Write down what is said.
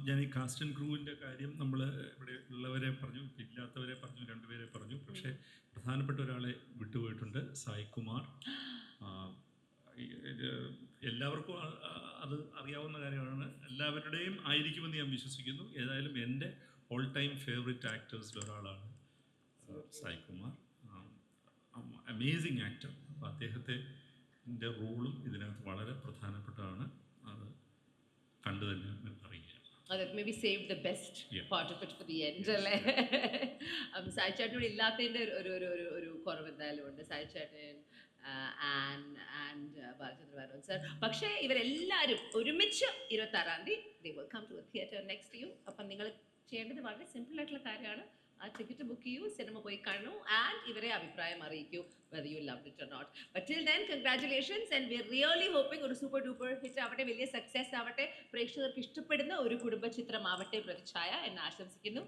ഞാൻ ഈ cast and ക്രൂവിൻ്റെ കാര്യം നമ്മൾ ഇവിടെ ഉള്ളവരെ പറഞ്ഞു, ഇല്ലാത്തവരെ പറഞ്ഞു, രണ്ടുപേരെ പറഞ്ഞു. പക്ഷേ പ്രധാനപ്പെട്ട ഒരാളെ വിട്ടുപോയിട്ടുണ്ട്, സായ് കുമാർ. എല്ലാവർക്കും അത് അറിയാവുന്ന കാര്യമാണ്, എല്ലാവരുടെയും ആയിരിക്കുമെന്ന് ഞാൻ വിശ്വസിക്കുന്നു. ഏതായാലും എൻ്റെ ഓൾ ടൈം ഫേവറേറ്റ് ആക്ടേഴ്സിൽ ഒരാളാണ് സായ് കുമാർ. Amazing actor. അപ്പോൾ അദ്ദേഹത്തിൻ്റെ റോളും ഇതിനകത്ത് വളരെ പ്രധാനപ്പെട്ടതാണ്. അത് കണ്ടു തന്നെ അറിയുക. That maybe saved the best part of it for the end. Sai ചേട്ടനോട് ഇല്ലാത്തതിൻ്റെ ഒരു കുറവ് എന്തായാലും ഉണ്ട്. സായി ചേട്ടൻ ആൻഡ് ബാലചന്ദ്ര മേനോൻ സർ. പക്ഷേ ഇവരെല്ലാവരും ഒരുമിച്ച് 26-ാം തീയതി they will come to a theatre next to you. അപ്പം നിങ്ങൾ ചെയ്യേണ്ടത് വളരെ സിമ്പിൾ ആയിട്ടുള്ള കാര്യമാണ്. ആ ടിക്കറ്റ് ബുക്ക് ചെയ്യൂ, സിനിമ പോയി കാണൂ, ആൻഡ് ഇവരെ അഭിപ്രായം അറിയിക്കൂ whether you loved it or not. But till then, congratulations, and we're really hoping ഒരു സൂപ്പർ ഡൂപ്പർ ഹിറ്റ് ആവട്ടെ, വലിയ സക്സസ് ആവട്ടെ, പ്രേക്ഷകർക്ക് ഇഷ്ടപ്പെടുന്ന ഒരു കുടുംബ ചിത്രമാവട്ടെ പ്രതിച്ഛായ എന്ന് ആശംസിക്കുന്നു.